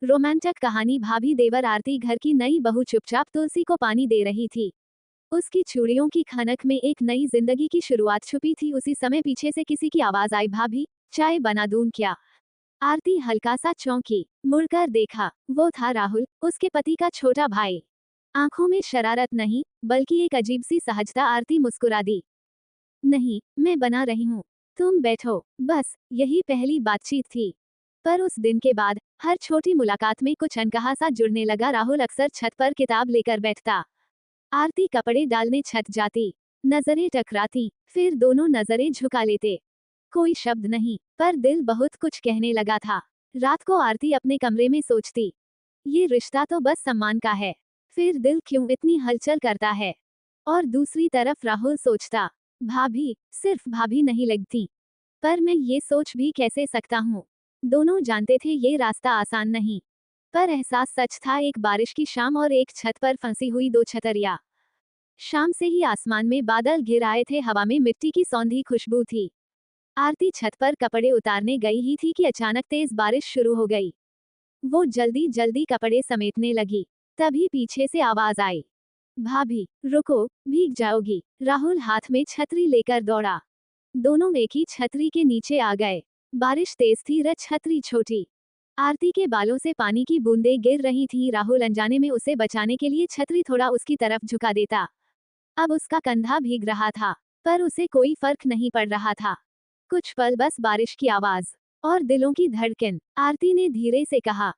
रोमांचक कहानी। भाभी देवर आरती घर की नई बहू चुपचाप तुलसी को पानी दे रही थी। उसकी चूड़ियों की खनक में एक नई जिंदगी की शुरुआत छुपी थी। उसी समय पीछे से किसी की आवाज आई, भाभी चाय बना दूं क्या? आरती हल्का सा चौंकी, मुड़कर देखा। वो था राहुल, उसके पति का छोटा भाई। आंखों में शरारत नहीं, बल्कि एक अजीब सी सहजता। आरती मुस्कुरा दी। नहीं, मैं बना रही हूँ, तुम बैठो। बस यही पहली बातचीत थी, पर उस दिन के बाद हर छोटी मुलाकात में कुछ अनकहा सा जुड़ने लगा। राहुल अक्सर छत पर किताब लेकर बैठता, आरती कपड़े डालने छत जाती। नजरें टकराती, फिर दोनों नजरें झुका लेते। कोई शब्द नहीं, पर दिल बहुत कुछ कहने लगा था। रात को आरती अपने कमरे में सोचती, ये रिश्ता तो बस सम्मान का है, फिर दिल क्यों इतनी हलचल करता है। और दूसरी तरफ राहुल सोचता, भाभी सिर्फ भाभी नहीं लगती, पर मैं ये सोच भी कैसे सकता हूँ। दोनों जानते थे ये रास्ता आसान नहीं, पर एहसास सच था। एक बारिश की शाम और एक छत पर फंसी हुई दो छतरियां। शाम से ही आसमान में बादल घिर आए थे, हवा में मिट्टी की सौंधी खुशबू थी। आरती छत पर कपड़े उतारने गई ही थी कि अचानक तेज बारिश शुरू हो गई। वो जल्दी जल्दी कपड़े समेटने लगी, तभी पीछे से आवाज आई, भाभी रुको, भीग जाओगी। राहुल हाथ में छतरी लेकर दौड़ा। दोनों एक ही छतरी के नीचे आ गए। बारिश तेज थी, छतरी छोटी। आरती के बालों से पानी की बूंदें गिर रही थीं। राहुल अनजाने में उसे बचाने के लिए छतरी थोड़ा उसकी तरफ झुका देता। अब उसका कंधा भीग रहा था, पर उसे कोई फर्क नहीं पड़ रहा था। कुछ पल बस बारिश की आवाज और दिलों की धड़कन। आरती ने धीरे से कहा,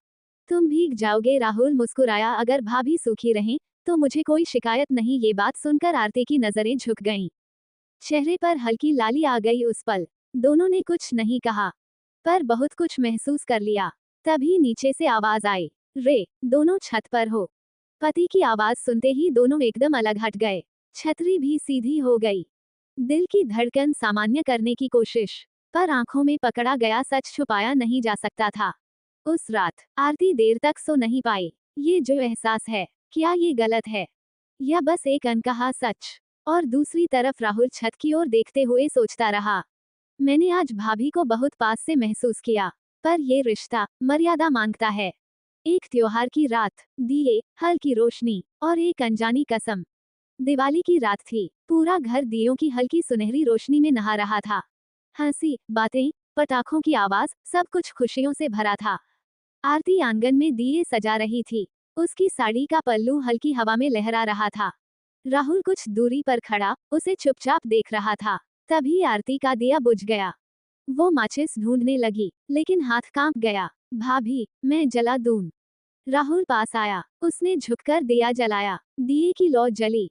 तुम भीग जाओगे। राहुल मुस्कुराया, अगर भाभी सूखी रहें तो मुझे कोई शिकायत नहीं। ये बात सुनकर आरती की नजरें झुक गईं। चेहरे पर हल्की लाली आ गई। उस पल दोनों ने कुछ नहीं कहा, पर बहुत कुछ महसूस कर लिया। तभी नीचे से आवाज आई, रे दोनों छत पर हो। पति की आवाज सुनते ही दोनों एकदम अलग हट गए। छतरी भी सीधी हो गई। दिल की धड़कन सामान्य करने की कोशिश, पर आंखों में पकड़ा गया सच छुपाया नहीं जा सकता था। उस रात आरती देर तक सो नहीं पाई। ये जो एहसास है, क्या ये गलत है या बस एक अनकहा सच? और दूसरी तरफ राहुल छत की ओर देखते हुए सोचता रहा, मैंने आज भाभी को बहुत पास से महसूस किया, पर ये रिश्ता मर्यादा मांगता है। एक त्योहार की रात, दिए, हल्की रोशनी और एक अनजानी कसम। दिवाली की रात थी, पूरा घर दियों की हल्की सुनहरी रोशनी में नहा रहा था। हंसी, बातें, पटाखों की आवाज, सब कुछ खुशियों से भरा था। आरती आंगन में दिए सजा रही थी। उसकी साड़ी का पल्लू हल्की हवा में लहरा रहा था। राहुल कुछ दूरी पर खड़ा उसे चुपचाप देख रहा था। तभी आरती का दिया बुझ गया। वो माचिस ढूंढने लगी, लेकिन हाथ कांप गया। भाभी मैं जला दूं? राहुल पास आया, उसने झुककर दिया जलाया। दिए की लौ जली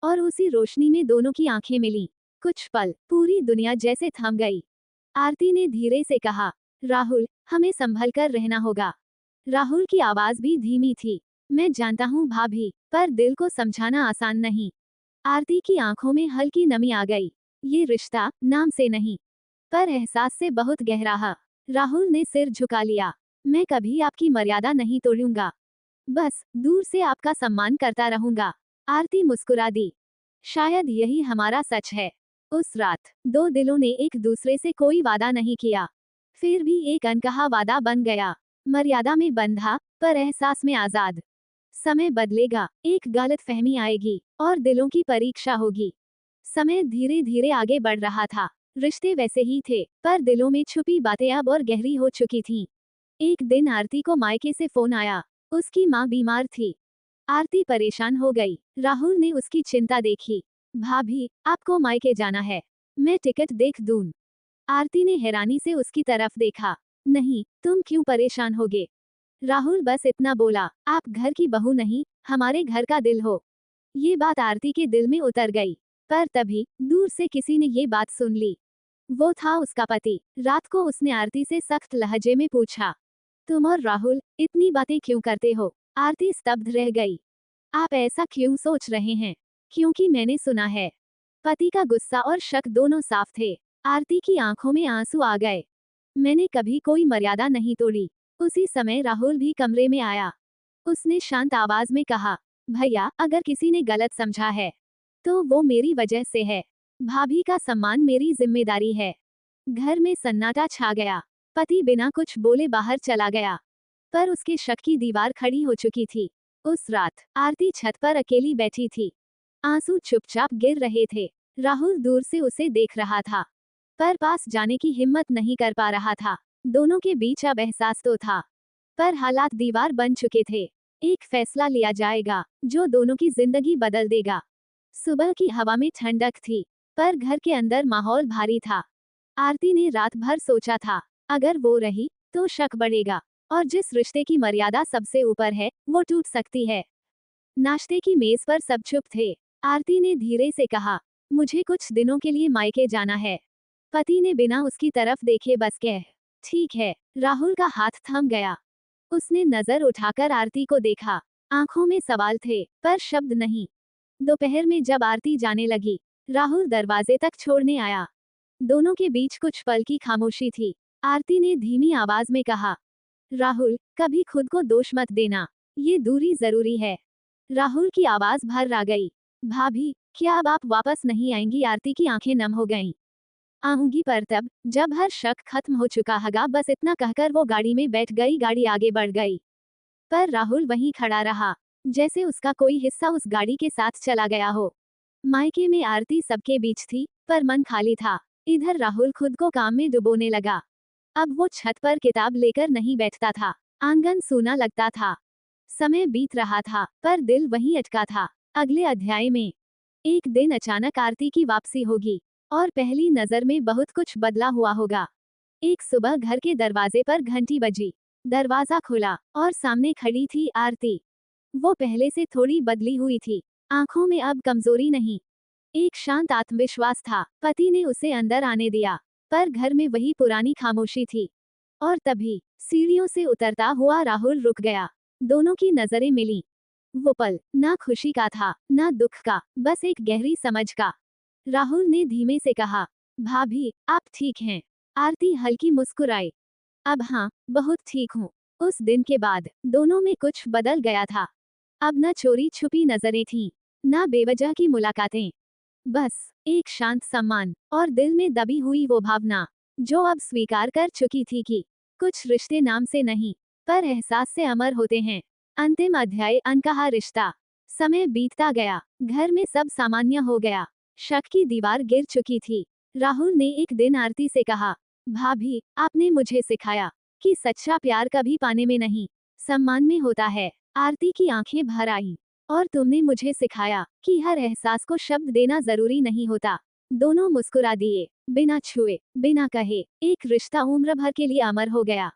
और उसी रोशनी में दोनों की आंखें मिली। कुछ पल पूरी दुनिया जैसे थम गई। आरती ने धीरे से कहा, राहुल हमें संभल कर रहना होगा। राहुल की आवाज भी धीमी थी, मैं जानता हूँ भाभी, पर दिल को समझाना आसान नहीं। आरती की आंखों में हल्की नमी आ गई। ये रिश्ता नाम से नहीं, पर एहसास से बहुत गहरा है। राहुल ने सिर झुका लिया, मैं कभी आपकी मर्यादा नहीं तोड़ूंगा, बस दूर से आपका सम्मान करता रहूंगा। आरती मुस्कुरा दी, शायद यही हमारा सच है। उस रात दो दिलों ने एक दूसरे से कोई वादा नहीं किया, फिर भी एक अनकहा वादा बन गया। मर्यादा में बंधा, पर एहसास में आजाद। समय बदलेगा, एक गलत फहमी आएगी और दिलों की परीक्षा होगी। समय धीरे धीरे आगे बढ़ रहा था। रिश्ते वैसे ही थे, पर दिलों में छुपी बातें अब और गहरी हो चुकी थीं। एक दिन आरती को मायके से फोन आया। उसकी माँ बीमार थी। आरती परेशान हो गई। राहुल ने उसकी चिंता देखी। भाभी आपको मायके जाना है, मैं टिकट देख दूं? आरती ने हैरानी से उसकी तरफ देखा। नहीं, तुम क्यों परेशान होगे? राहुल बस इतना बोला, आप घर की बहू नहीं, हमारे घर का दिल हो। ये बात आरती के दिल में उतर गई। पर तभी दूर से किसी ने ये बात सुन ली। वो था उसका पति। रात को उसने आरती से सख्त लहजे में पूछा, तुम और राहुल इतनी बातें क्यों करते हो? आरती स्तब्ध रह गई। आप ऐसा क्यों सोच रहे हैं? क्योंकि मैंने सुना है। पति का गुस्सा और शक दोनों साफ थे। आरती की आंखों में आंसू आ गए। मैंने कभी कोई मर्यादा नहीं तोड़ी। उसी समय राहुल भी कमरे में आया। उसने शांत आवाज में कहा, भैया अगर किसी ने गलत समझा है तो वो मेरी वजह से है। भाभी का सम्मान मेरी जिम्मेदारी है। घर में सन्नाटा छा गया। पति बिना कुछ बोले बाहर चला गया। पर उसके शक की दीवार खड़ी हो चुकी थी। उस रात आरती छत पर अकेली बैठी थी। आंसू चुपचाप गिर रहे थे। राहुल दूर से उसे देख रहा था, पर पास जाने की हिम्मत नहीं कर पा रहा था। दोनों के बीच अब एहसास तो था, पर हालात दीवार बन चुके थे। एक फैसला लिया जाएगा जो दोनों की जिंदगी बदल देगा। सुबह की हवा में ठंडक थी, पर घर के अंदर माहौल भारी था। आरती ने रात भर सोचा था, अगर वो रही तो शक बढ़ेगा, और जिस रिश्ते की मर्यादा सबसे ऊपर है वो टूट सकती है। नाश्ते की मेज पर सब चुप थे। आरती ने धीरे से कहा, मुझे कुछ दिनों के लिए मायके जाना है। पति ने बिना उसकी तरफ देखे बस कह, ठीक है। राहुल का हाथ थम गया। उसने नजर उठाकर आरती को देखा। आंखों में सवाल थे, पर शब्द नहीं। दोपहर में जब आरती जाने लगी, राहुल दरवाजे तक छोड़ने आया। दोनों के बीच कुछ पल की खामोशी थी। आरती ने धीमी आवाज में कहा, राहुल, कभी खुद को दोष मत देना, ये दूरी जरूरी है। राहुल की आवाज भर आ गई, भाभी, क्या अब आप वापस नहीं आएंगी? आरती की आंखें नम हो गईं। आऊंगी, पर तब जब हर शक खत्म हो चुका होगा। बस इतना कहकर वो गाड़ी में बैठ गई। गाड़ी आगे बढ़ गई, पर राहुल वहीं खड़ा रहा, जैसे उसका कोई हिस्सा उस गाड़ी के साथ चला गया हो। मायके में आरती सबके बीच थी, पर मन खाली था। इधर राहुल खुद को काम में डुबोने लगा। अब वो छत पर किताब लेकर नहीं बैठता था। आंगन सूना लगता था। समय बीत रहा था, पर दिल वहीं अटका था। अगले अध्याय में एक दिन अचानक आरती की वापसी होगी, और पहली नजर में बहुत कुछ बदला हुआ होगा। एक सुबह घर के दरवाजे पर घंटी बजी। दरवाजा खुला और सामने खड़ी थी आरती। वो पहले से थोड़ी बदली हुई थी। आंखों में अब कमजोरी नहीं, एक शांत आत्मविश्वास था। पति ने उसे अंदर आने दिया, पर घर में वही पुरानी खामोशी थी। और तभी सीढ़ियों से उतरता हुआ राहुल रुक गया। दोनों की नजरें मिली। वो पल ना खुशी का था, ना दुख का, बस एक गहरी समझ का। राहुल ने धीमे से कहा, भाभी, आप ठीक हैं? आरती हल्की मुस्कुराई, अब हाँ, बहुत ठीक हूँ। उस दिन के बाद दोनों में कुछ बदल गया था। अब न चोरी छुपी नजरें थीं, न बेवजह की मुलाकातें। बस एक शांत सम्मान, और दिल में दबी हुई वो भावना, जो अब स्वीकार कर चुकी थी कि कुछ रिश्ते नाम से नहीं, पर एहसास से अमर होते हैं। अंतिम अध्याय, अनकहा रिश्ता। समय बीतता गया, घर में सब सामान्य हो गया। शक की दीवार गिर चुकी थी। राहुल ने एक दिन आरती से कहा, भाभी, आपने मुझे सिखाया कि सच्चा प्यार कभी पाने में नहीं, सम्मान में होता है। आरती की आंखें भर आईं, और तुमने मुझे सिखाया कि हर एहसास को शब्द देना जरूरी नहीं होता। दोनों मुस्कुरा दिए, बिना छुए, बिना कहे। एक रिश्ता उम्र भर के लिए अमर हो गया।